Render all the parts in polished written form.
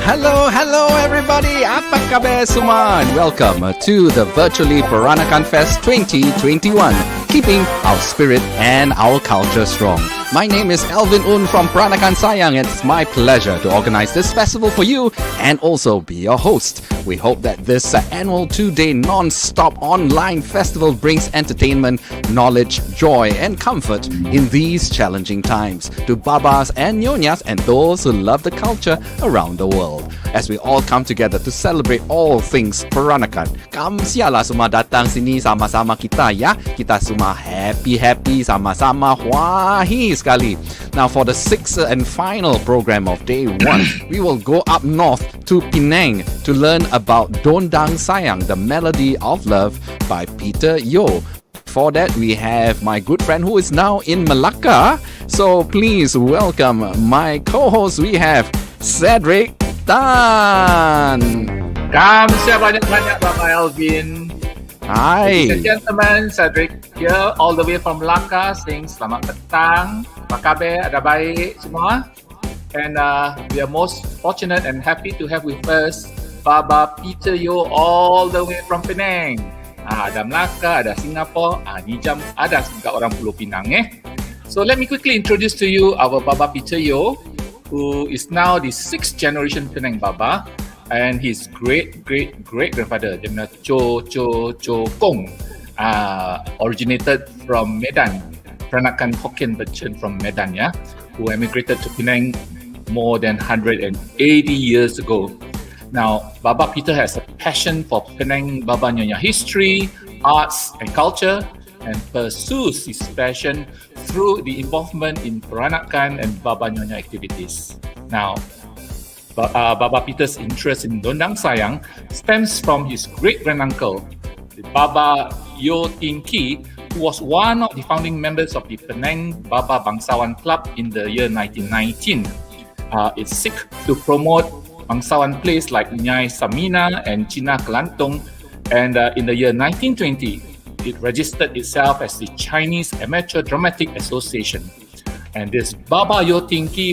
Hello everybody. Apa kabar semua? And welcome to the virtually Peranakan Fest 2021, keeping our spirit and our culture strong. My name is Alvin Un from Peranakan Sayang. It's my pleasure to organize this festival for you and also be your host. We hope that this annual 2-day non-stop online festival brings entertainment, knowledge, joy and comfort in these challenging times to Babas and Nyonyas and those who love the culture around the world. As we all come together to celebrate all things Peranakan. Kamsialah semua datang sini sama-sama kita ya. Kita semua happy sama-sama wahi sekali. Now for the sixth and final program of day 1, we will go up north to Penang to learn about Dondang Sayang, the melody of love by Peter Yeoh. For that, we have my good friend who is now in Malacca. So please welcome my co-host. We have Cedric Tan. Kamsia banyak-banyak Bapak Alvin. Hi. Ladies and gentlemen, Cedric here all the way from Malacca saying selamat petang. Apa khabar? Ada baik semua? And we are most fortunate and happy to have with us Baba Peter Yeoh all the way from Penang. Ada Melaka, ada Singapore, ni jam ada juga orang Pulau Pinang So let me quickly introduce to you our Baba Peter Yeoh, who is now the 6th generation Penang Baba, and his great grandfather, dia punya Cho Kong, originated from Medan, Peranakan Hokkien version from Medan, who emigrated to Penang more than 180 years ago. Now, Baba Peter has a passion for Penang Baba Nyonya history, arts and culture, and pursues his passion through the involvement in Peranakan and Baba Nyonya activities. Now, Baba Peter's interest in Dondang Sayang stems from his great-granduncle, the Baba Yeoh who was one of the founding members of the Penang Baba Bangsawan Club in the year 1919. It seek to promote Bangsawan plays like Nyai Samina and Cina Kelantung, and in the year 1920, it registered itself as the Chinese Amateur Dramatic Association. And this Baba Yeoh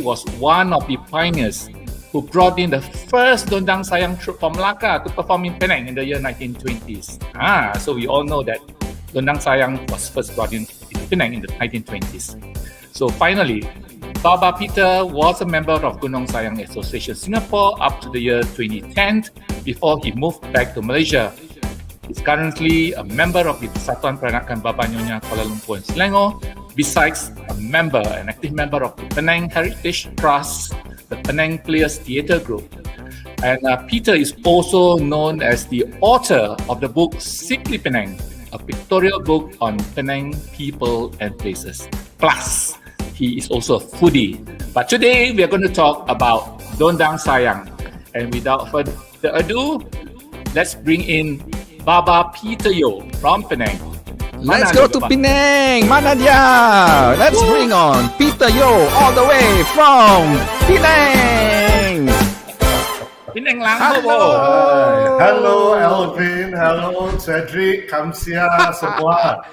was one of the pioneers who brought in the first Dondang Sayang troupe from Malacca to perform in Penang in the year 1920s. So we all know that Dondang Sayang was first brought in Penang in the 1920s. So finally, Baba Peter was a member of Dondang Sayang Association Singapore up to the year 2010 before he moved back to Malaysia. He's currently a member of the Persatuan Peranakan Baba Nyonya Kuala Lumpur and Selangor, besides an active member of the Penang Heritage Trust, the Penang Players Theatre Group. And Peter is also known as the author of the book Simply Penang, a pictorial book on Penang people and places. Plus, he is also a foodie. But today, we are going to talk about Dondang Sayang. And without further ado, let's bring in Baba Peter Yeoh from Penang. Let's go to Penang. Mana dia? Let's bring on Peter Yeoh all the way from Penang. Penang lang Hello. Hello Alvin, hello Cedric, Kamsia semua.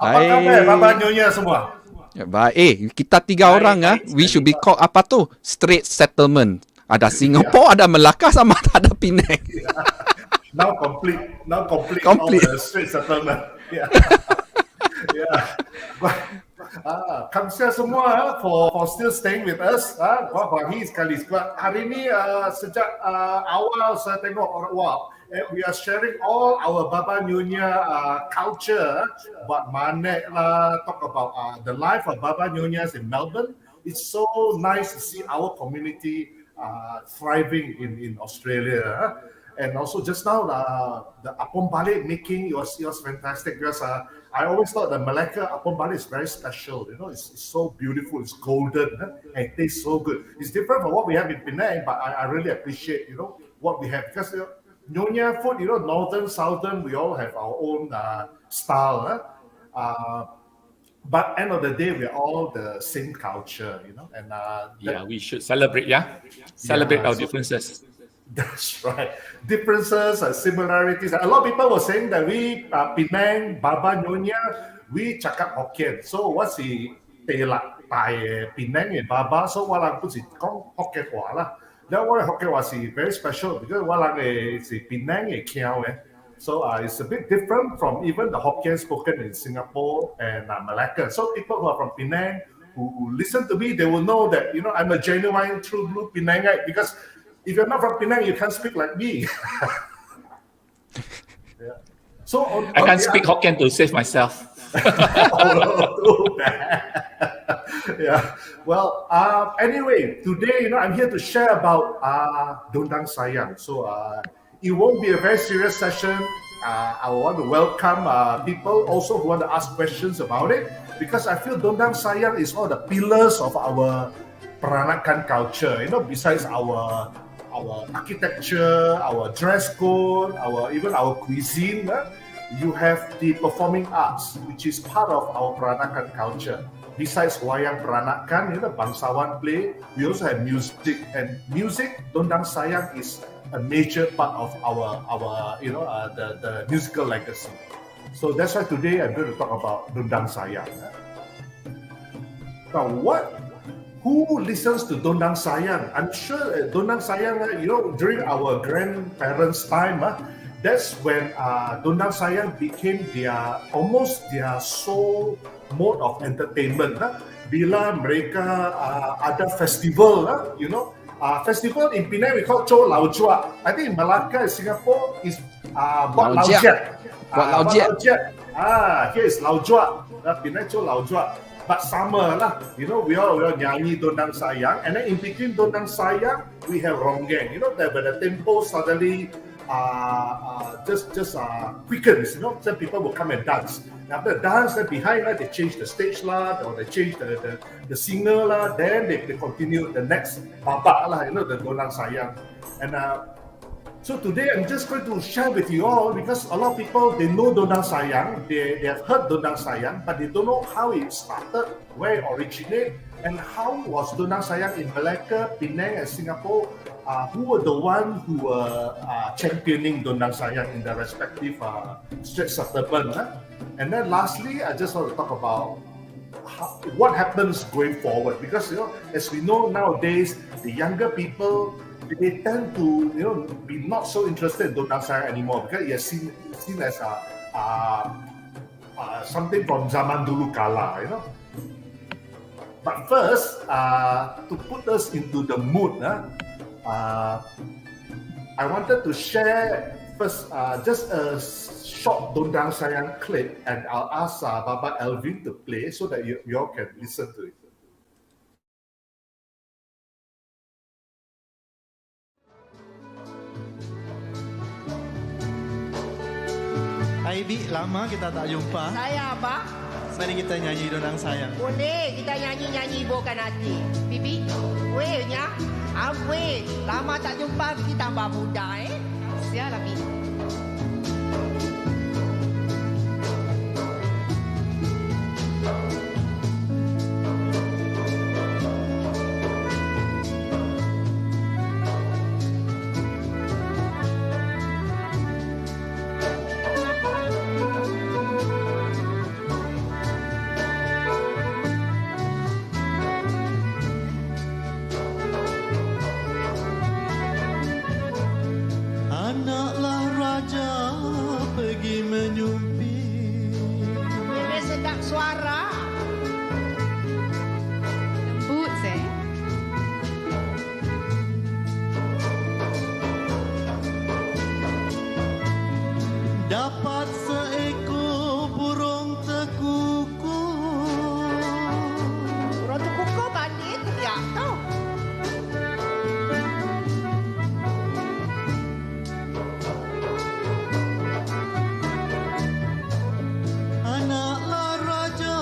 Apa khabar Baba Nyonya semua? Baik, kita 3 orang we should be called apa tu? Straight settlement. Ada Singapore, ada Melaka sama ada Penang. Now complete all the straight settlement. Kamsia semua for still staying with us. Bahagia sekali sebab hari ni sejak awal saya tengok we are sharing all our Baba Nyonya culture, but manek lah, talk about the life of Baba Nyonyas in Melbourne. It's so nice to see our community thriving in Australia. And also just now, the Apom Balik making was fantastic because I always thought the Malacca Apom Balik is very special. You know, it's so beautiful, it's golden, and it tastes so good. It's different from what we have in Penang, but I really appreciate, what we have because Nyonya food, northern, southern, we all have our own style. But end of the day, we're all the same culture, and we should celebrate, celebrate our differences. That's right. Differences, similarities. A lot of people were saying that we, Penang, Baba Nyonya, we cakap Hokkien. So what's the Penang Baba? So walang pun si kong Hokkien lah. That one Hokkien was very special because walang it's Penang kiao So it's a bit different from even the Hokkien spoken in Singapore and Malacca. So people who are from Penang who listen to me, they will know that I'm a genuine true blue Penangite because if you're not from Penang, you can't speak like me. Yeah. So I can't speak Hokkien to save myself. Too bad. Yeah. Well, anyway, today, I'm here to share about Dondang Sayang. So it won't be a very serious session. I want to welcome people also who want to ask questions about it because I feel Dondang Sayang is one of the pillars of our Peranakan culture. Besides our architecture, our dress code, even our cuisine. You have the performing arts, which is part of our Peranakan culture. Besides wayang Peranakan, bangsawan play, we also have music. And music, Dondang Sayang is a major part of our the musical legacy. So that's why today I'm going to talk about Dondang Sayang. Now, who listens to Dondang Sayang? I'm sure Dondang Sayang, during our grandparents' time, that's when Dondang Sayang became almost their sole mode of entertainment. Bila mereka ada festival, festival in Penang we call Chou Lau Jua. I think in Malacca, Singapore is Bot Lau Jiat. Here is Lau Jua. Penang Chou Lau Jua. But summer lah, we all nyanyi Dondang Sayang, and then in between Dondang Sayang we have Ronggeng. That when the tempo suddenly just quickens, some people will come and dance. After the dance, then behind they change the stage lah, or they change the singer lah, then they continue the next babak lah, the Dondang Sayang. And so today I'm just going to share with you all because a lot of people, they know Dondang Sayang, they have heard Dondang Sayang, but they don't know how it started, where it originated, and how was Dondang Sayang in Malacca, Penang, and Singapore. Who were the ones who were championing Dondang Sayang in their respective Straits of Durban. And then lastly, I just want to talk about what happens going forward. Because, as we know nowadays, the younger people, they tend to, be not so interested in Dondang Sayang anymore because it's seen as something from zaman dulu kala, But first, to put us into the mood, I wanted to share first just a short Dondang Sayang clip, and I'll ask Baba Alvin to play so that you all can listen to it. Hai Bi, lama kita tak jumpa. Saya apa? Mari kita nyanyi Dondang Sayang. Boleh, kita nyanyi-nyanyi ibukan hati. Bibi, wehnya. Weh, lama tak jumpa, kita tambah muda Sialah, Bi. Anaklah raja pergi menyumpi. Bebe sedap suara. Lembut, Dapat seekor burung tekukut. Burung tu kukuh bandit, ya tau. Anaklah raja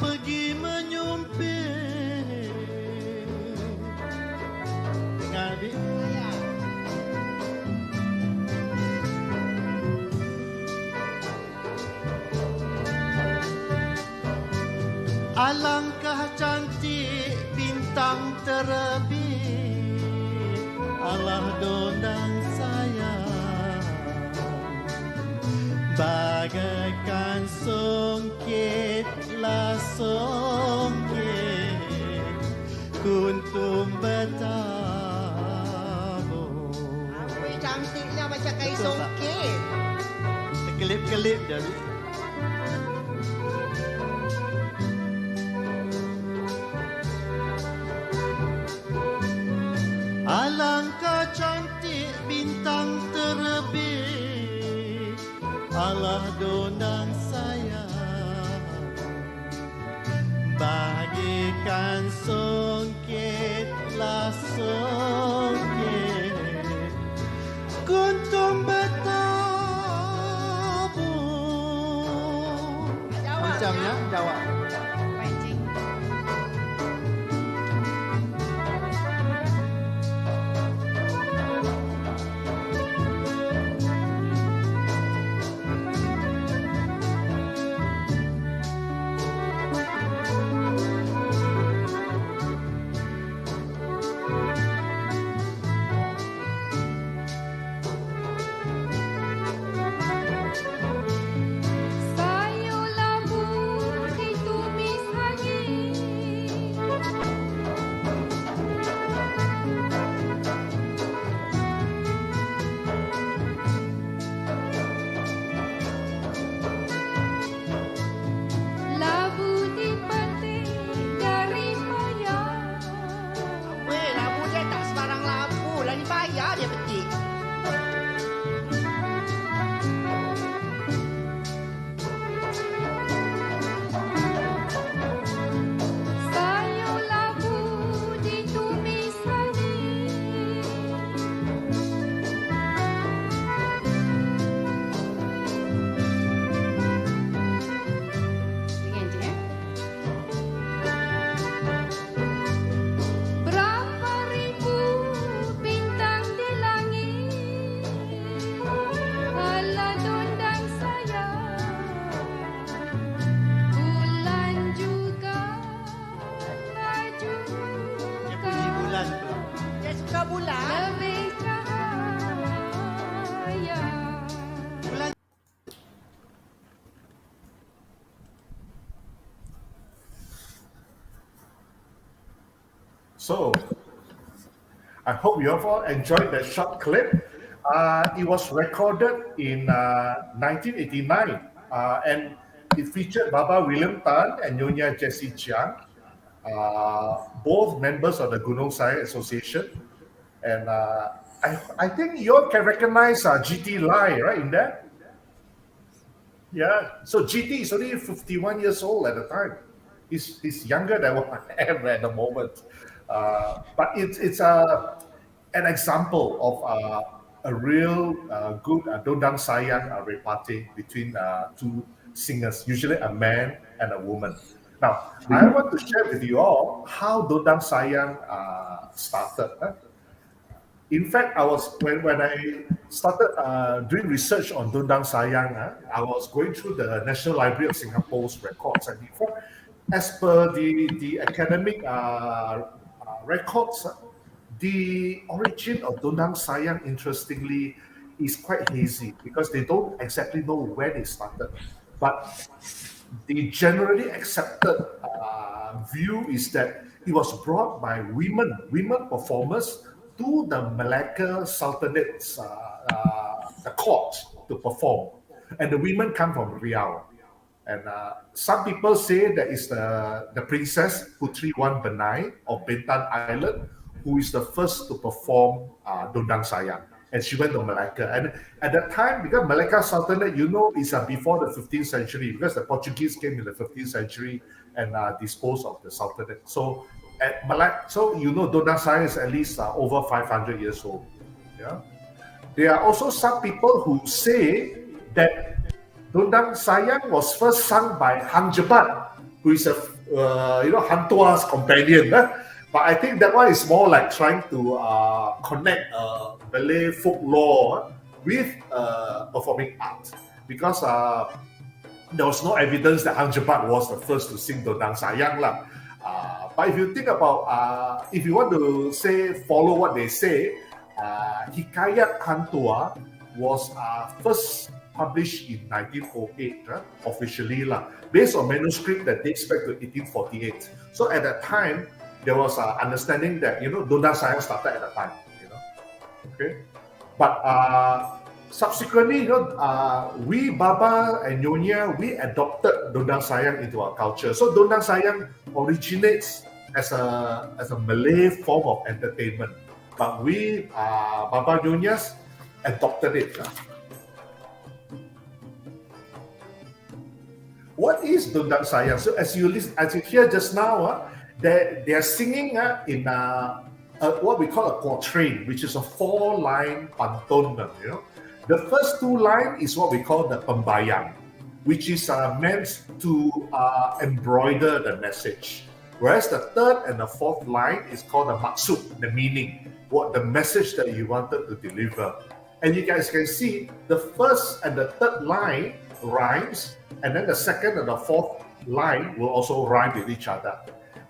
pergi menyumpi. Dengar, Bi. Ya. Alangkah cantik bintang terbit, alah Dondang Sayang, bagaikan songkitlah songkit kuntum betah. cantiknya macam kain Betul tak? songket. Kelip-kelip jadi. Alangkah cantik bintang terbit, alah dondang sayang, bagikan songketlah songket, kuntum bertabur. Macamnya jawab. Pancing. Sayur labu ditumis angin, labu dipetik dari payah. Weh, labu dia tak sebarang labu lah, ni payah dia petik. Sayur labu ditumis angin, berapa ribu bintang di langit, alah dondang sayang, bulan juga laju Dia puji bulan tu. Dia suka bulan. lebih cahaya. So, I hope you have all enjoyed that short clip. It was recorded in 1989, and it featured Baba William Tan and Nyonya Jessie Chiang, both members of the Gunung Sayang Association. And I think you all can recognize GT Lai, right, in there? Yeah, so GT is only 51 years old at the time. He's younger than what I am at the moment. But it's an example of a real good Dondang Sayang repartee between two singers, usually a man and a woman. Now, I want to share with you all how Dondang Sayang started. In fact, when I started doing research on Dondang Sayang, I was going through the National Library of Singapore's records, and in fact, as per the academic records, the origin of Dondang Sayang, interestingly, is quite hazy because they don't exactly know when it started. But the generally accepted view is that it was brought by women performers to the Malacca Sultanate's the court to perform, and the women come from Riau. And some people say that it's the Princess Putri Wan Benai of Bintan Island who is the first to perform Dondang Sayang. And she went to Malacca. And at that time, because Malacca Sultanate, is before the 15th century, because the Portuguese came in the 15th century and disposed of the Sultanate. So at Malacca, Dondang Sayang is at least over 500 years old. Yeah. There are also some people who say that Dondang Sayang was first sung by Hang Jebat, who is Han Tua's companion. But I think that one is more like trying to connect Malay folklore with performing art, because there was no evidence that Hang Jebat was the first to sing Dondang Sayang lah. But if you think about, if you want to follow what they say, Hikayat Han Tua was first published in 1908, officially based on manuscript that dates back to 1848. So at that time, there was understanding that Dondang Sayang started at that time. Okay. But subsequently, we Baba and Nyonya, we adopted Dondang Sayang into our culture. So Dondang Sayang originates as a Malay form of entertainment, but we Baba Nyonyas adopted it. What is Dondang Sayang? So as you hear just now, they are singing in what we call a quatrain, which is a 4-line pantun. The first 2 lines is what we call the pembayang, which is meant to embroider the message. Whereas the 3rd and the 4th line is called the maksud, the meaning, what the message that you wanted to deliver. And you guys can see the 1st and the 3rd line rhymes, and then the 2nd and the 4th line will also rhyme with each other.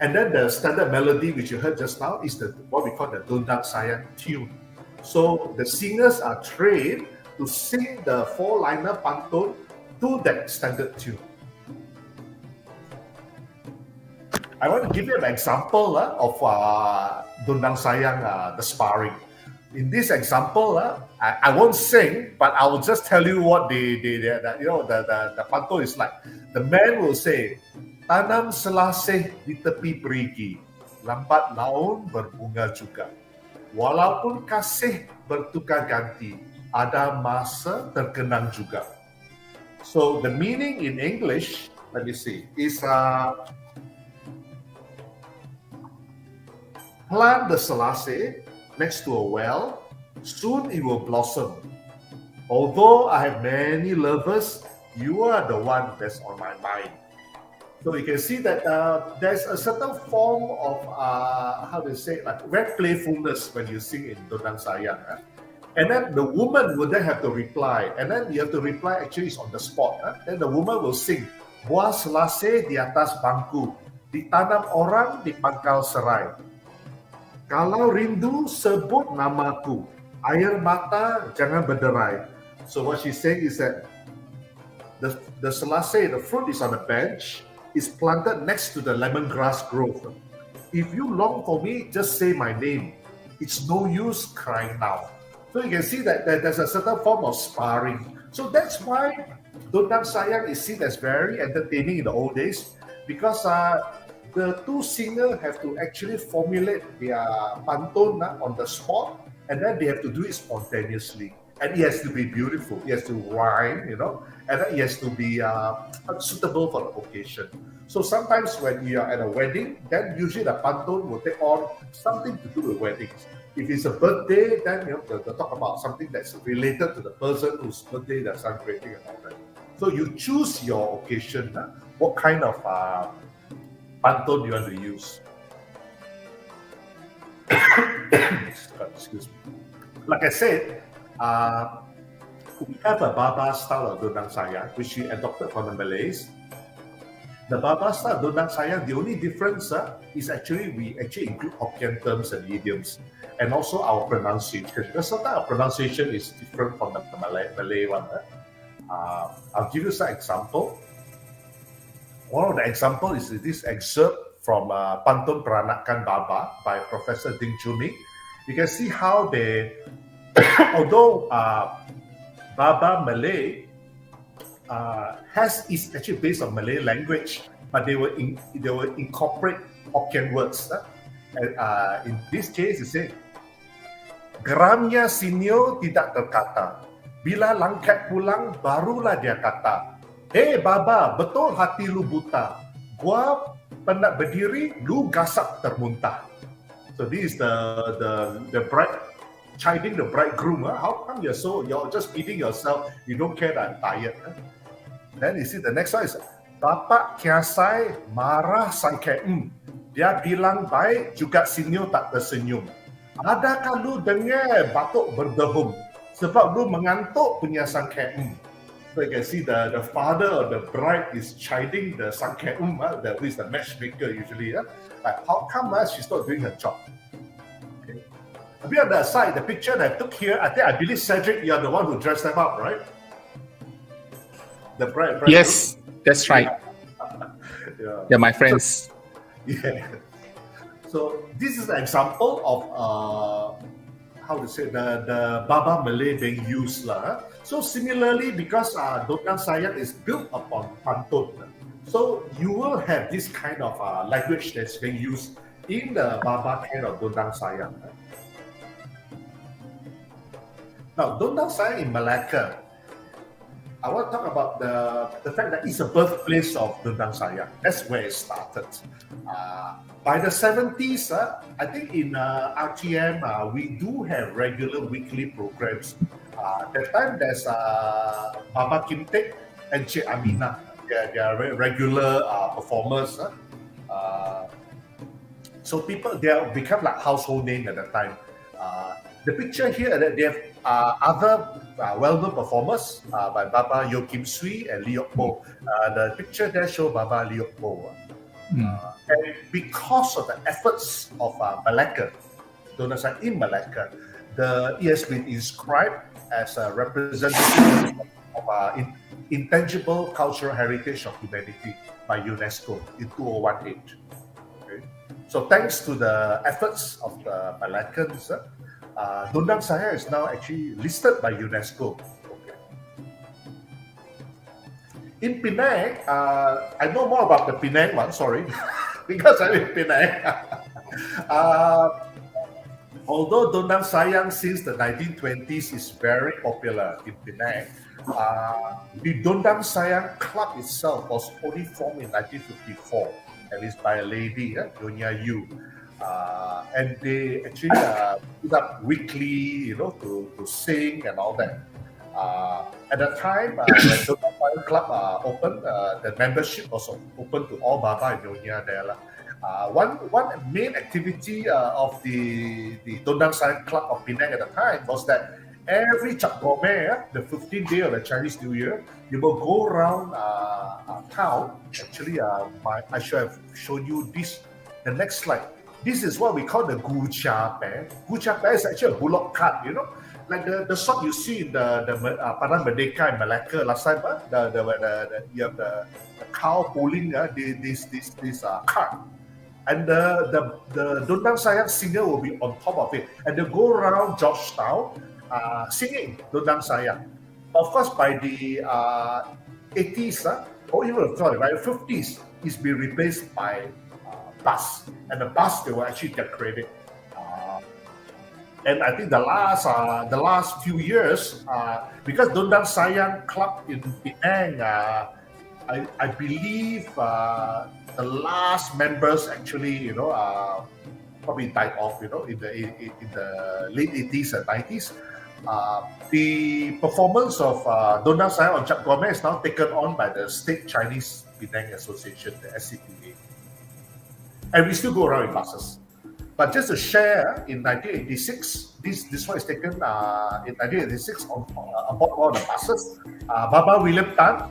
And then the standard melody, which you heard just now, is what we call the Dondang Sayang tune. So the singers are trained to sing the 4-liner pantun to that standard tune. I want to give you an example of Dondang Sayang, the sparring. In this example, I won't sing, but I will just tell you what the pantun is like. The man will say, "Tanam selasih di tepi perigi, lambat laun berbunga juga. Walaupun kasih bertukar ganti, ada masa terkenang juga." So the meaning in English, let me see, is plant the selasih next to a well, soon it will blossom. Although I have many lovers, you are the one that's on my mind. So you can see that there's a certain form of, like very playfulness when you sing in Dondang Sayang. And then the woman will then have to reply. And then you have to reply, actually it's on the spot. Then the woman will sing, "Buah selasih di atas bangku, ditanam orang di pangkal serai. Kalau rindu sebut namaku, air mata jangan berderai." So what she's saying is that the selasih, the fruit is on a bench, is planted next to the lemongrass grove. If you long for me, just say my name. It's no use crying now. So you can see that there's a certain form of sparring. So that's why Dondang Sayang is seen as very entertaining in the old days, because the 2 singers have to actually formulate their pantun on the spot, and then they have to do it spontaneously. And it has to be beautiful, it has to rhyme, and then it has to be suitable for the occasion. So sometimes when you are at a wedding, then usually the pantun will take on something to do with weddings. If it's a birthday, then they'll talk about something that's related to the person whose birthday they're celebrating and all that. So you choose your occasion, what kind of pantun you want to use. Excuse me. Like I said, we have a Baba style of Dondang Sayang, which we adopted from the Malays. The Baba style Dondang Sayang, the only difference is we include Hokkien terms and idioms, and also our pronunciation. Because sometimes our pronunciation is different from the Malay one. I'll give you some example. One of the example is this excerpt from Pantun Peranakan Baba by Professor Ding Chuni. You can see how they, although Baba Malay is actually based on Malay language, but they will incorporate Hokkien words. In this case, it says, "Geramnya Sinyo tidak terkata. Bila langkat pulang, barulah dia kata. Hei Baba, betul hati lu buta. Gua penat berdiri, lu gasak termuntah." So this is the bride chiding the bridegroom. How come you're just eating yourself? You don't care that I'm tired. Then you see the next one is, "Bapak kiasai marah sangkai Dia bilang baik, juga Sinyo tak tersenyum. Adakah lu dengar batuk berdehum? Sebab lu mengantuk punya sangkai So you can see the father of the bride is chiding the sangkai who is the matchmaker usually. Like, how come she's not doing her job? Okay. A bit on the side, the picture that I took here, I believe Cedric, you're the one who dressed them up, right? The bride. Yes, that's right. Yeah. Yeah, my friends. Yeah. So this is an example of how to say, the Baba Malay being used lah. So similarly, because Dondang Sayang is built upon pantun, so you will have this kind of language that's being used in the Baba kind of Dondang Sayang. Now, Dondang Sayang in Malacca, I want to talk about the fact that it's a birthplace of Dondang Sayang. That's where it started. By the 70s, I think in RTM, we do have regular weekly programs. That time, there's Baba Kim Tek and Cik Amina. They are regular performers. So they have become like household name at that time. The picture here, that they have other well-known performers by Baba Yeoh Kim Swee and Lee Yok Bo. The picture there shows Baba Lee Yok Bo. And because of the efforts of Malacca, Dondang Sayang in Malacca, it has been inscribed as a representative of intangible cultural heritage of humanity by UNESCO in 2018. Okay? So thanks to the efforts of the Malaccans, Dondang Sayang is now actually listed by UNESCO. Okay. In Penang, I know more about the Penang one, sorry, because I'm in Penang. Although Dondang Sayang since the 1920s is very popular in Penang, the Dondang Sayang Club itself was only formed in 1954, and it's by a lady, Nyonya Yeoh. And they actually put up weekly, to sing and all that. At the time, when the Dondang Club opened, the membership was open to all Baba and Nyonya there. One main activity of the Dondang Sayang Club of Penang at the time was that every Cap Gomeh, the 15th day of the Chinese New Year, you will go around town. Actually, I should have shown you this, the next slide. This is what we call the Gu Cha Pe. Gu Cha Pe is actually a bullock cart, like the sort you see in the Padang Merdeka in Malacca last time. You have the cow pulling this cart, and the Dondang Sayang singer will be on top of it, and they go around Georgetown singing Dondang Sayang. Of course, by the 80s or even by the 50s, it's been replaced by bus, and the bus they were actually decorated. And I think the last few years, because Dondang Sayang Club in Penang, I believe the last members actually, probably died off, in the late 80s and 90s. The performance of Dondang Sayang on Cap Gomeh is now taken on by the State Chinese Penang Association, the SCPA. And we still go around in buses. But just to share, in 1986, this one is taken in 1986 on board one of the buses. Baba William Tan,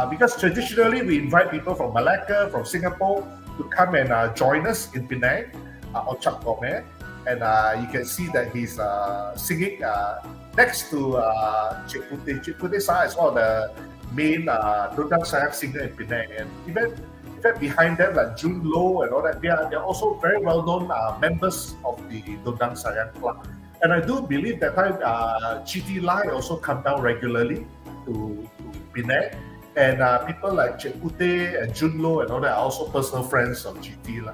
because traditionally we invite people from Malacca, from Singapore to come and join us in Penang on Cap Gomeh. And you can see that he's singing next to Cik Putih. Cik Putih Sah is one of the main Dondang Sayang singer in Penang. And even behind them, like Jun Lo and all that, they're also very well-known members of the Dondang Sayang Club. And I do believe that time GT Lai also come down regularly to Penang. And people like Cik Putih and Jun Lo and all that are also personal friends of GT Lai.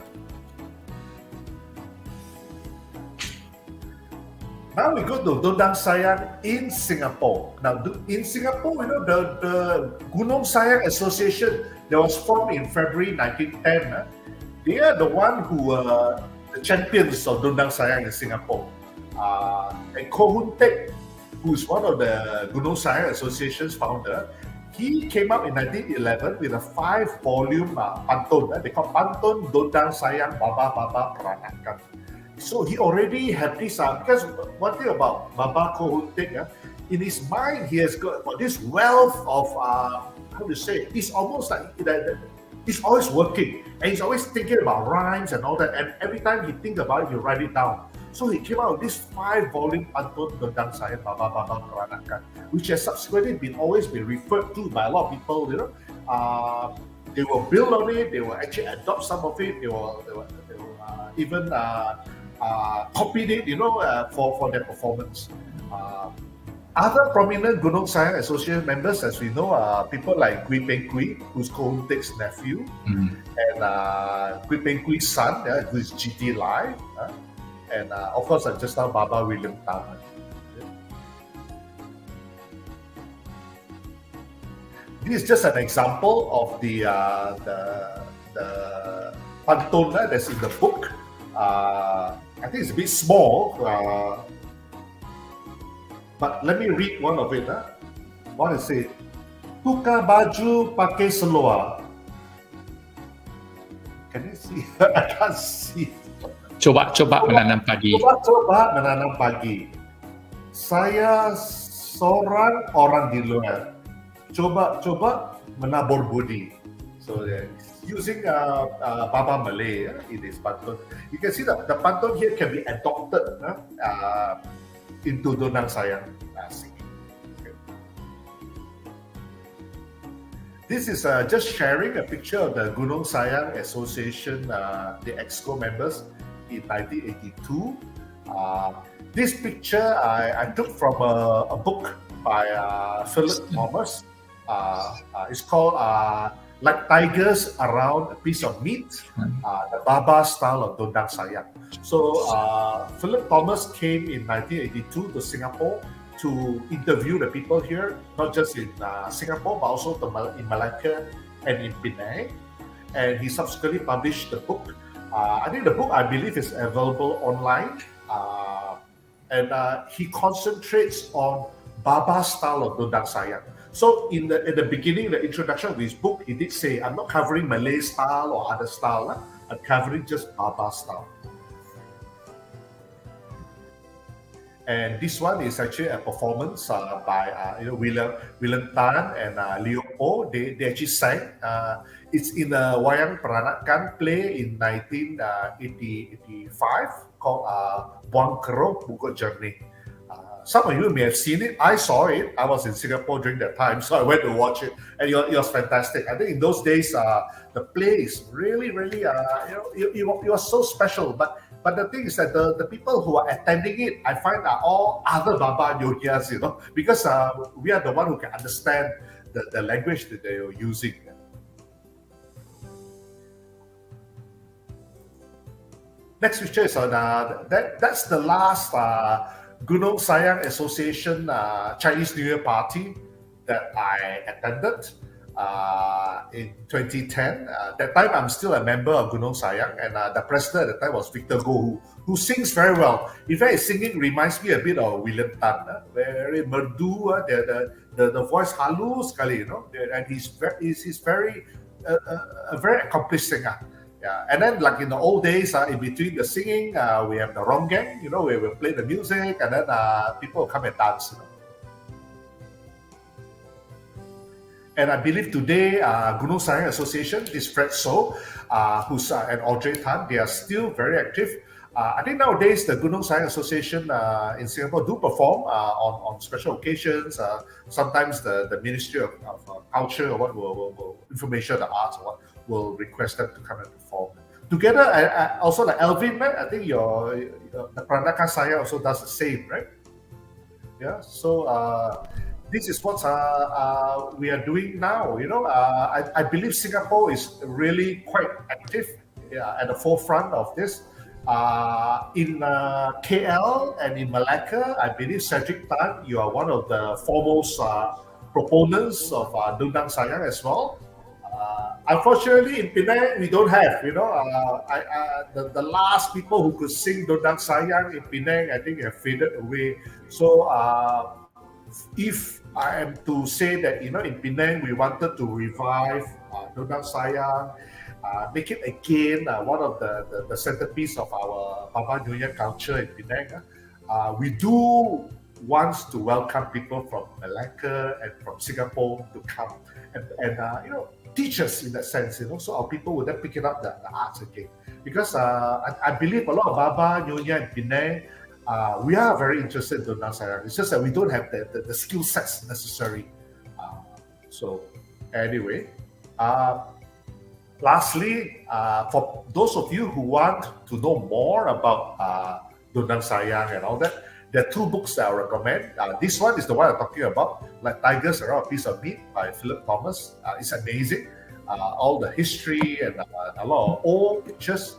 Now we go to Dondang Sayang in Singapore. Now in Singapore, the Gunung Sayang Association that was formed in February 1910. They are the one who were the champions of Dondang Sayang in Singapore. And Koh Hoon Tek, who's one of the Gunung Sayang Association's founder, he came up in 1911 with a 5-volume pantun. They call Pantun Dondang Sayang Baba Peranakan. So he already had this, because one thing about Baba Koh Hoon Tek, in his mind, he has got this wealth of, it's almost like he's always working, and he's always thinking about rhymes and all that, and every time he think about it, he write it down. So he came out with this 5-volume Pantun Dondang Sayang Baba Peranakan, which has subsequently always been referred to by a lot of people, they will build on it, they will actually adopt some of it, they will even copied it, for their performance. Other prominent Gunung Sayang Association members, as we know, are people like Gui Peng Kui, who's Ko Hoon Teck's nephew, and Gui Peng Kui's son, who is GT Lai, and of course, just now Baba William Tan. This is just an example of the pantun that's in the book. I think it's a bit small, but let me read one of it. What is it? Tukar baju pakai seluar. Can you see? I can't see. Coba menanam pagi. Coba menanam pagi. Saya seorang orang di luar. Coba menabur budi. So using Baba Malay in this pantun. You can see that the pantun here can be adopted into Dondang Sayang singing. Okay. This is just sharing a picture of the Gunung Sayang Association, the EXCO members in 1982. This picture I took from a book by Philip Thomas. It's called Like Tigers Around a Piece of Meat, the Baba style of Dondang Sayang. So Philip Thomas came in 1982 to Singapore to interview the people here, not just in Singapore, but also in Malacca and in Penang. And he subsequently published the book. I think the book, I believe, is available online. And he concentrates on Baba style of Dondang Sayang. So in the beginning, the introduction of his book, he did say, I'm not covering Malay style or other style. I'm covering just Baba style. And this one is actually a performance by William Tan and Yeoh. They actually sang. It's in a Wayang Peranakan play in 1985 called Buang Kerok Bukit Jernih. Some of you may have seen it. I saw it. I was in Singapore during that time, so I went to watch it, and it was fantastic. I think in those days, the play is really, really, it was so special. But the thing is that the people who are attending it, I find are all other Baba Nyonyas, because we are the one who can understand the language that they are using. Next picture is on that's the last Gunung Sayang Association Chinese New Year party that I attended in 2010. That time I'm still a member of Gunung Sayang, and the president at the time was Victor Goh, who sings very well. In fact, his singing reminds me a bit of William Tan, very merdu, the voice halus sekali, and he's very a very accomplished singer. Yeah, and then like in the old days, in between the singing, we have the ronggeng, where we play the music, and then people come and dance. And I believe today, Gunung Sayang Association, this Fred So, who's and Audrey Tan, they are still very active. I think nowadays the Gunung Sayang Association in Singapore do perform on special occasions. Sometimes the Ministry of Culture or what will Information, the Arts or what will request them to come and perform. Together, also like Elvin, I think the Peranakan Sayang also does the same, right? Yeah. So this is what we are doing now. I believe Singapore is really quite active at the forefront of this. In KL and in Malacca, I believe Cedric Tan, you are one of the foremost proponents of Dondang Sayang as well. Unfortunately, in Penang, we don't have, the last people who could sing Dondang Sayang in Penang, I think have faded away. So if I am to say that, in Penang, we wanted to revive Dondang Sayang, make it again one of the centerpiece of our Baba Nyonya culture in Penang. We do want to welcome people from Malacca and from Singapore to come and teach us in that sense, so our people will then pick it up the arts again. Because I believe a lot of Baba Nyonya in Penang, we are very interested in Dondang Sayang. It's just that we don't have the skill sets necessary. So anyway, Lastly, for those of you who want to know more about Dondang Sayang and all that, there are two books that I recommend. This one is the one I'm talking about, Like Tigers Around a Piece of Meat by Philip Thomas. It's amazing. All the history and a lot of old pictures.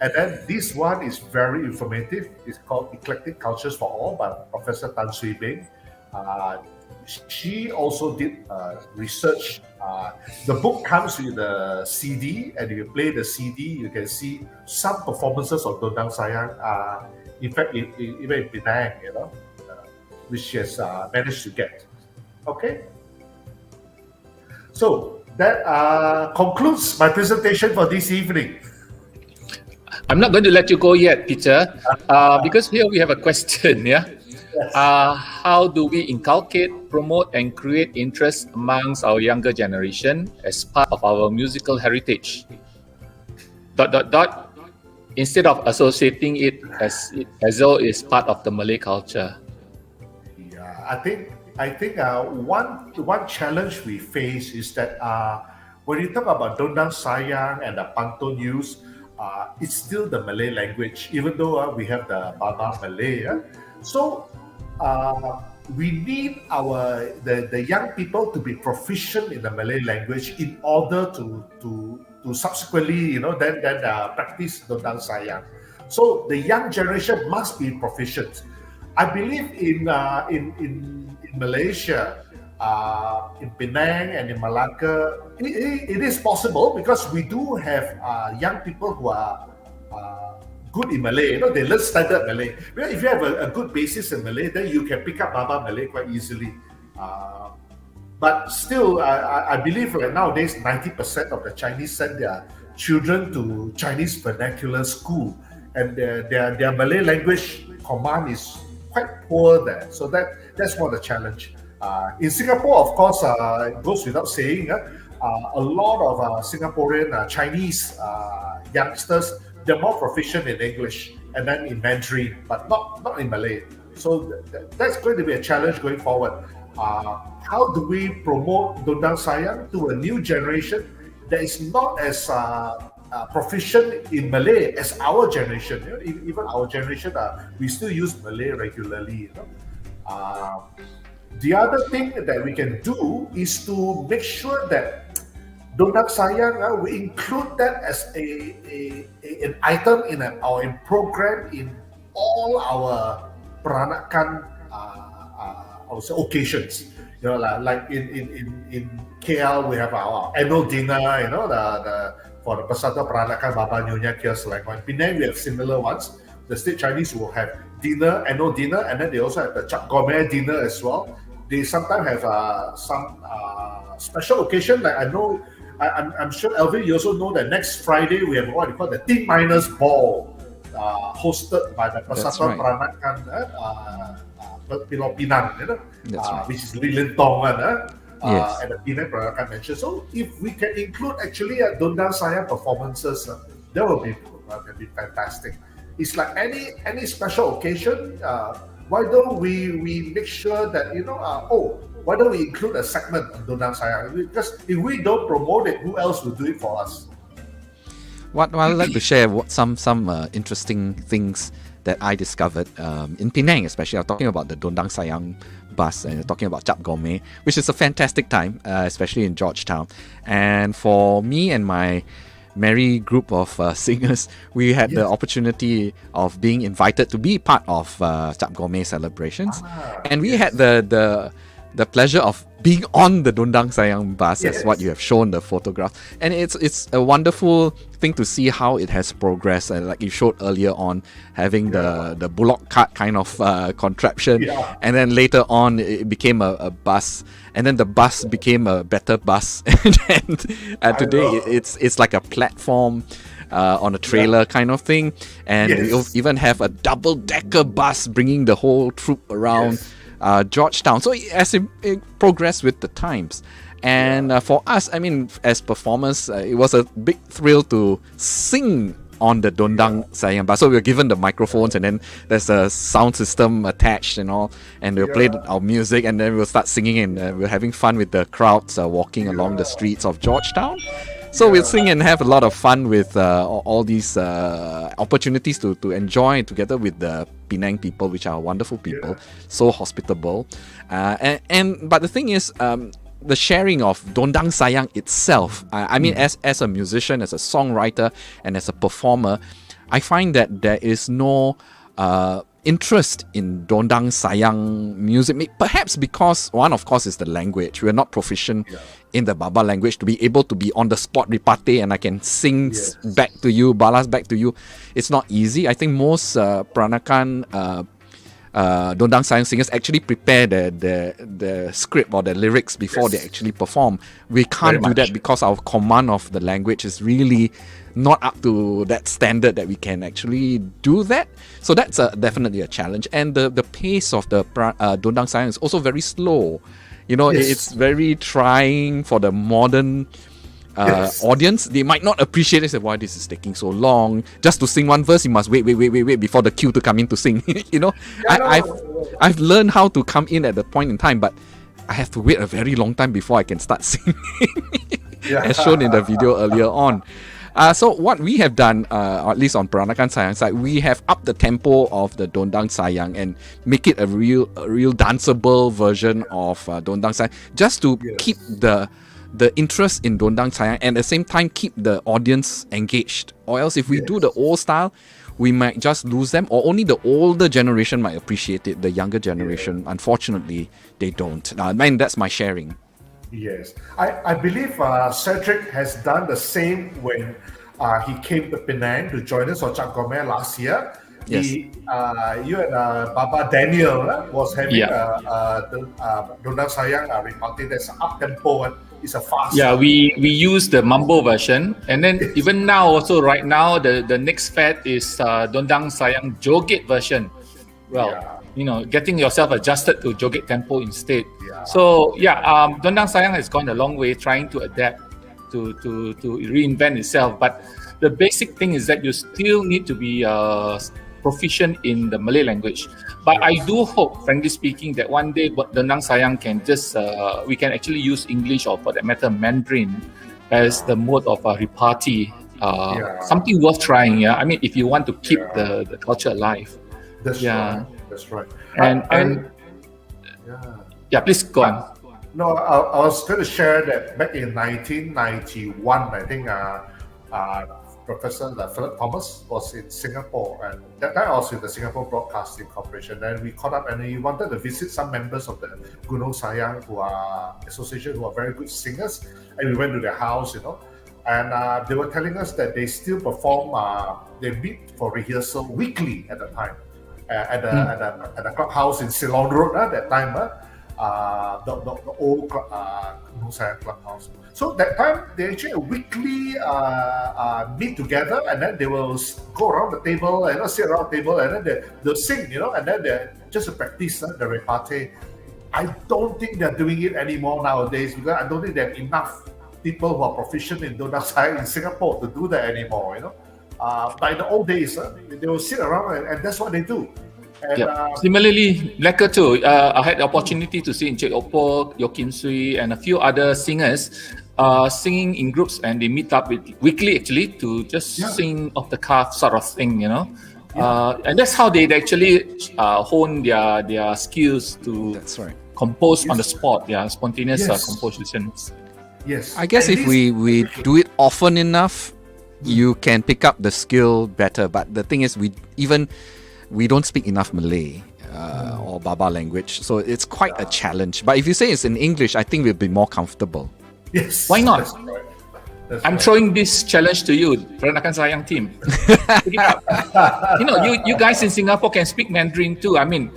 And then this one is very informative. It's called Eclectic Cultures for All by Professor Tan Sui Beng. She also did research. The book comes with a CD, and if you play the CD, you can see some performances of Dondang Sayang. In fact, even in Penang, which she has managed to get. Okay. So that concludes my presentation for this evening. I'm not going to let you go yet, Peter, because here we have a question. Yeah. How do we inculcate, promote, and create interest amongst our younger generation as part of our musical heritage? ... Instead of associating it as though it's part of the Malay culture. Yeah, I think one challenge we face is that when you talk about Dondang Sayang and the pantun use, it's still the Malay language, even though we have the Baba Malay. So we need the young people to be proficient in the Malay language in order to subsequently, then practice Dondang Sayang. So the young generation must be proficient. I believe in Malaysia, in Penang and in Malacca, it is possible because we do have young people who are good in Malay. They learn standard Malay. Well, if you have a good basis in Malay, then you can pick up Baba Malay quite easily. But still, I believe like nowadays, 90% of the Chinese send their children to Chinese vernacular school, and their Malay language command is quite poor there. So that's one of the challenge. In Singapore, of course, it goes without saying, a lot of Singaporean Chinese youngsters, they're more proficient in English and then in Mandarin, but not in Malay. So that's going to be a challenge going forward. How do we promote Dondang Sayang to a new generation that is not as proficient in Malay as our generation? Even our generation, we still use Malay regularly. The other thing that we can do is to make sure that Dondang Sayang, we include that as an item in our program in all our Peranakan occasions. Like in KL, we have our annual dinner, for the Persatuan Peranakan Babas and Nyonyas Kia Selangor. In Penang, we have similar ones. The state Chinese will have annual dinner, and then they also have the Cap Gourmet dinner as well. They sometimes have some special occasion. Like I'm sure Elvin, you also know that next Friday we have what we call the Teen Miners Ball, hosted by the Persatuan Peranakan Penang, which is Lilintong, at the Penang Peranakan mention. So if we can include actually Dondang Sayang performances, that will be fantastic. It's like any special occasion. Why don't we make sure that why don't we include a segment on Dondang Sayang? Because if we don't promote it, who else will do it for us? What I'd like to share some interesting things that I discovered in Penang, especially. I'm talking about the Dondang Sayang bus, and talking about Cap Gourmet, which is a fantastic time, especially in Georgetown. And for me and my merry group of singers, we had the opportunity of being invited to be part of Cap Gourmet celebrations, and we had the pleasure of being on the Dondang Sayang bus, as what you have shown the photograph. And it's a wonderful thing to see how it has progressed. And like you showed earlier on, having the bullock cart kind of contraption. And then later on, it became a bus. And then the bus became a better bus. and today, it's like a platform on a trailer kind of thing. And we even have a double-decker bus bringing the whole troop around Georgetown. So as it progressed with the times. And for us, I mean, as performers, it was a big thrill to sing on the Dondang Sayang bus. So we were given the microphones, and then there's a sound system attached and all, and we'll play our music, and then we'll start singing, and we're having fun with the crowds walking along the streets of Georgetown. So we'll sing and have a lot of fun with all these opportunities to enjoy together with the Penang people, which are wonderful people, so hospitable. But the thing is, the sharing of Dondang Sayang itself, I mean, as a musician, as a songwriter, and as a performer, I find that there is no interest in Dondang Sayang music. Perhaps because one, of course, is the language. We are not proficient in the Baba language to be able to be on the spot repartee and I can sing back to you, balas back to you. It's not easy. I think most Peranakan Dondang Sayang singers actually prepare the script or the lyrics before they actually perform. We can't do that because our command of the language is really not up to that standard that we can actually do that. So that's definitely a challenge. And the pace of the Dondang Sayang is also very slow. You know, it's very trying for the modern audience. They might not appreciate it. Say, why this is taking so long? Just to sing one verse, you must wait before the cue to come in to sing. You know, I've learned how to come in at the point in time, but I have to wait a very long time before I can start singing, as shown in the video earlier on. So what we have done, at least on Peranakan Sayang side, we have upped the tempo of the Dondang Sayang and make it a real danceable version of Dondang Sayang, just to keep the interest in Dondang Sayang and at the same time keep the audience engaged. Or else if we do the old style, we might just lose them, or only the older generation might appreciate it. The younger generation, unfortunately, they don't. I mean, that's my sharing. Yes, I believe Cedric has done the same when he came to Penang to join us on Cangkome last year. Yes. You and Baba Daniel was having Dondang Sayang repartee. That's up tempo and it's a fast. Yeah, we use the mambo version, and then even now also right now the next fad is Dondang Sayang joget version. Well, you know, getting yourself adjusted to joget tempo instead. So Dondang Sayang has gone a long way trying to adapt to reinvent itself. But the basic thing is that you still need to be proficient in the Malay language. But I do hope, frankly speaking, that one day Dondang Sayang can just we can actually use English, or for that matter Mandarin, as the mode of repartee. Something worth trying. Yeah, I mean, if you want to keep the culture alive. That's right. That's right. And please go on. No, I was going to share that back in 1991, I think Professor Philip Thomas was in Singapore, and that time I was in the Singapore Broadcasting Corporation, and we caught up and he wanted to visit some members of the Gunung Sayang who are association who are very good singers, and we went to their house, you know, and they were telling us that they still perform, they meet for rehearsal weekly at the time. At the clubhouse in Ceylon Road at that time, the old Gunung Sayang clubhouse. So that time they actually weekly meet together, and then they will go around the table and sit around the table, and then they'll sing, you know, and then they just to practice the repartee. I don't think they're doing it anymore nowadays, because I don't think there are enough people who are proficient in Dondang Sayang in Singapore to do that anymore, you know. But in the old days, they will sit around and that's what they do. And, Similarly, Lekker too. I had the opportunity to see Encik Oppo, Yeoh Kim Sui, and a few other singers singing in groups, and they meet up weekly actually to just sing off the cuff sort of thing, you know. And that's how they actually hone their skills to compose on the spot. Spontaneous compositions. Yes, I guess if we do it often enough, you can pick up the skill better. But the thing is, we don't speak enough Malay or Baba language, so it's quite a challenge. But if you say it's in English, I think we'll be more comfortable. Yes, why not? That's I'm throwing this challenge to you, Peranakan Sayang team. Pick it up. You know, you guys in Singapore can speak Mandarin too. I mean,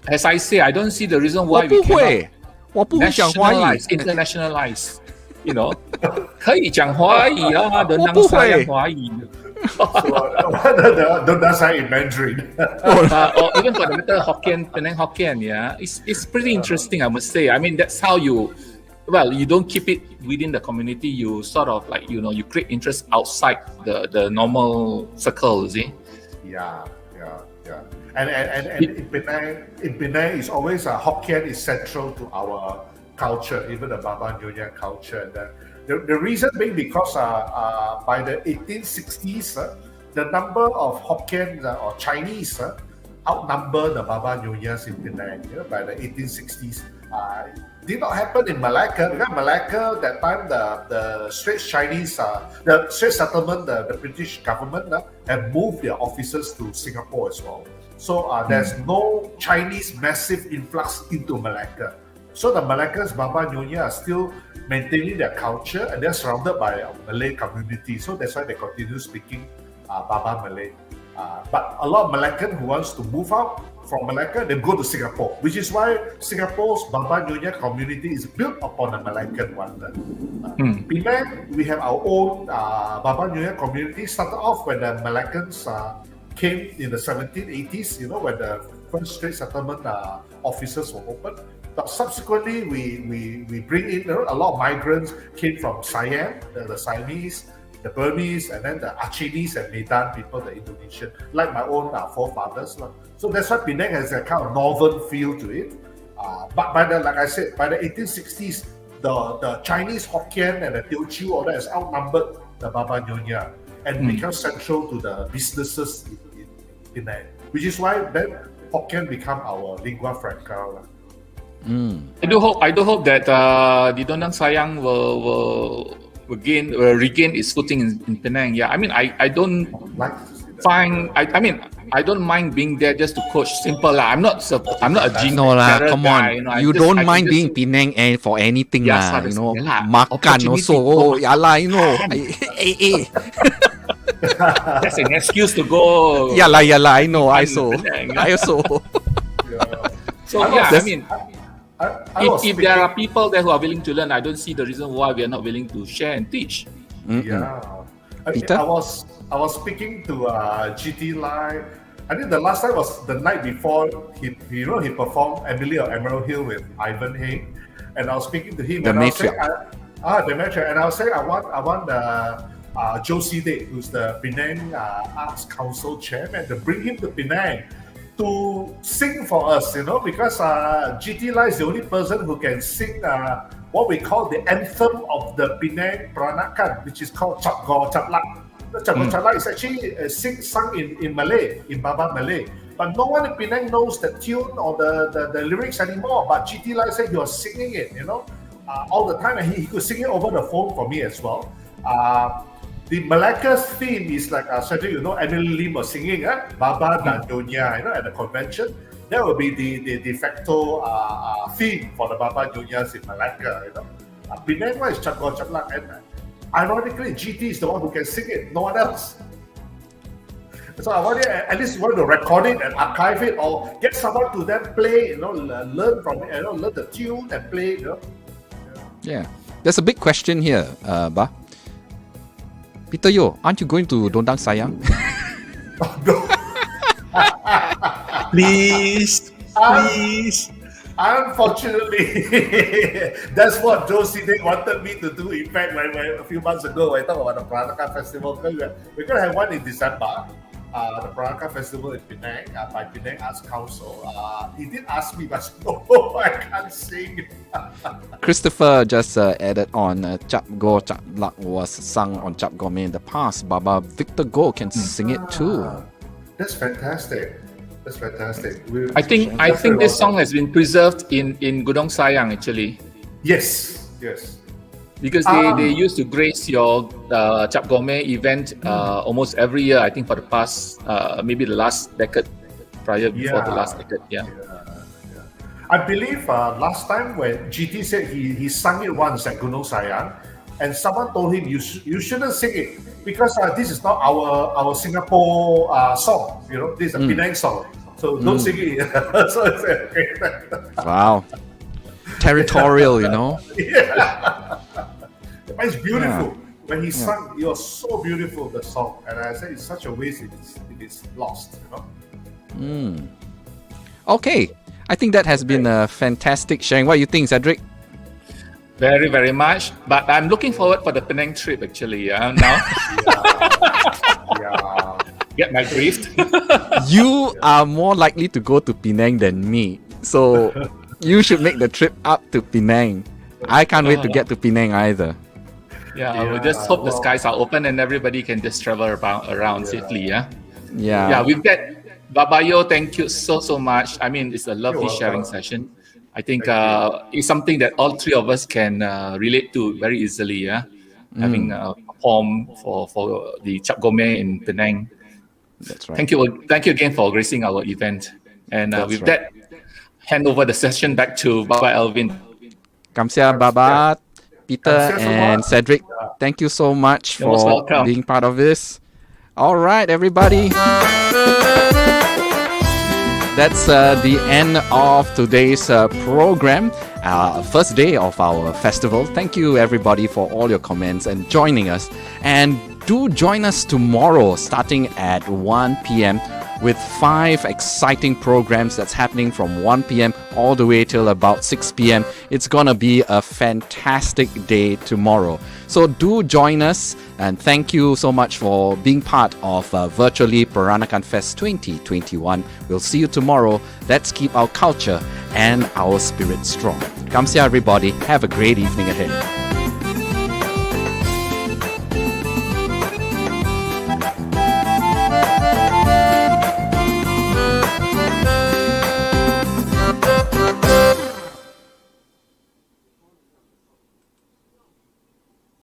as I say, I don't see the reason why we cannot nationalize, internationalize. You know, 可以讲华语啊，Dondang Sayang 华语。Dondang Sayang in Mandarin. Or even for the matter Hokkien, Penang Hokkien, it's pretty interesting, I must say. I mean, that's how you don't keep it within the community. You sort of like, you know, you create interest outside the normal circle, you see? Yeah. And in Penang, it's always Hokkien is central to our culture, even the Babas and Nyonyas culture. And The reason being because by the 1860s, the number of Hokkien or Chinese outnumber the Baba Nyonyas in Penang. By the 1860s, did not happen in Malacca, because Malacca that time the Straits Chinese, the Straits settlement, the British government have moved their offices to Singapore as well. So there's no Chinese massive influx into Malacca. So the Malaccans, Baba Nyonya, are still maintaining their culture, and they're surrounded by a Malay community. So that's why they continue speaking Baba Malay. But a lot of Malaccan who wants to move out from Malacca, they go to Singapore, which is why Singapore's Baba Nyonya community is built upon the Malaccan one. Penang, we have our own Baba Nyonya community. Started off when the Malaccans came in the 1780s, when the first straight settlement offices were opened. But subsequently, we bring in a lot of migrants came from Siam, the Siamese, the Burmese, and then the Acehnese and Medan people, the Indonesian, like my own forefathers. So that's why Penang has a kind of northern feel to it. But like I said, by the 1860s, the Chinese Hokkien and the Teochew, all that has outnumbered the Baba Nyonya and become central to the businesses in Penang, which is why then Hokkien become our lingua franca. I do hope that the Dondang Sayang will regain its footing in Penang. Yeah, I mean, I don't find. I don't mind being there just to coach. Simple lah. I'm not a genius. No lah, come guy, on. You don't mind being Penang and for anything lah. Makan also. Oh, yeah lah, That's an excuse to go. Yeah lah. I know. I also. So yeah, I mean, if there are people there who are willing to learn, I don't see the reason why we are not willing to share and teach. Yeah. Peter? I was speaking to GT Live. I think the last time was the night before he performed Emily of Emerald Hill with Ivan Hay, and I was speaking to him. The matriarch. The matriarch, and I was saying I want Josie Day, who's the Penang Arts Council chairman, to bring him to Penang to sing for us, because GT Lai is the only person who can sing what we call the anthem of the Penang Peranakan, which is called Cap Go Cap Lak. Cap Go Cap Lak is actually sung in Malay, in Baba Malay. But no one in Penang knows the tune or the lyrics anymore. But GT Lai said he was singing it, all the time, and he could sing it over the phone for me as well. The Malacca's theme is like, Cedric, Emily Lim was singing Baba dan Nyonya, at the convention. That will be the de facto theme for the Baba Nyonyas in Malacca, Penang one is Cap Go Cap Lak, and ironically, GT is the one who can sing it, no one else. So I want at least to record it and archive it, or get someone to then play, learn from it, learn the tune and play, Yeah. There's a big question here, Ba. Peter Yeoh, aren't you going to Dondang Sayang? Oh, no. Please. Unfortunately, that's what Josie Day wanted me to do. In fact, when a few months ago, I talked about the Peranakan Festival. We're going to have one in December, the Peranakan Festival in Penang, by Penang Arts Council. He did ask me, but no, I can't sing. Christopher just added on, Cap Go Cap Lak was sung on Cap Gome in the past. Baba Victor Go can sing it too. That's fantastic. I think this song has been preserved in Dondang Sayang actually. Yes. Because they used to grace your Cap Gome event almost every year. I think for the past maybe the last decade before the last decade. Yeah. I believe last time when GT said he sung it once at Dondang Sayang, and someone told him you shouldn't sing it because this is not our Singapore song. This is a Penang song, so don't sing it. So I said, okay. Wow, territorial, Yeah, but it's beautiful. When he sang, it was so beautiful, the song, and I said it's such a waste it is lost. Okay, I think that has been a fantastic sharing. What do you think, Cedric? Very, very much. But I'm looking forward for the Penang trip actually. Now. Get my drift. You are more likely to go to Penang than me, so you should make the trip up to Penang. I can't wait to get to Penang either. Yeah, we just hope the skies are open and everybody can just travel around safely. Yeah. Yeah. With that, Babayo, thank you so much. I mean, it's a lovely You're sharing welcome. session. I think it's something that all three of us can relate to very easily. Yeah, having performed for the Cap Gome in Penang. That's right. Thank you again for gracing our event. And That's with right. that, hand over the session back to Baba Alvin. Kamsia, Baba, Peter, Kamsia semua. and Cedric. Thank you so much You're most for welcome. being part of this. All right, everybody. That's the end of today's program. First day of our festival. Thank you, everybody, for all your comments and joining us. And do join us tomorrow, starting at 1 p.m. with 5 exciting programs that's happening from 1 p.m. all the way till about 6 p.m. It's gonna be a fantastic day tomorrow. So do join us, and thank you so much for being part of Virtually Peranakan Fest 2021. We'll see you tomorrow. Let's keep our culture and our spirit strong. Kamsia, everybody. Have a great evening ahead.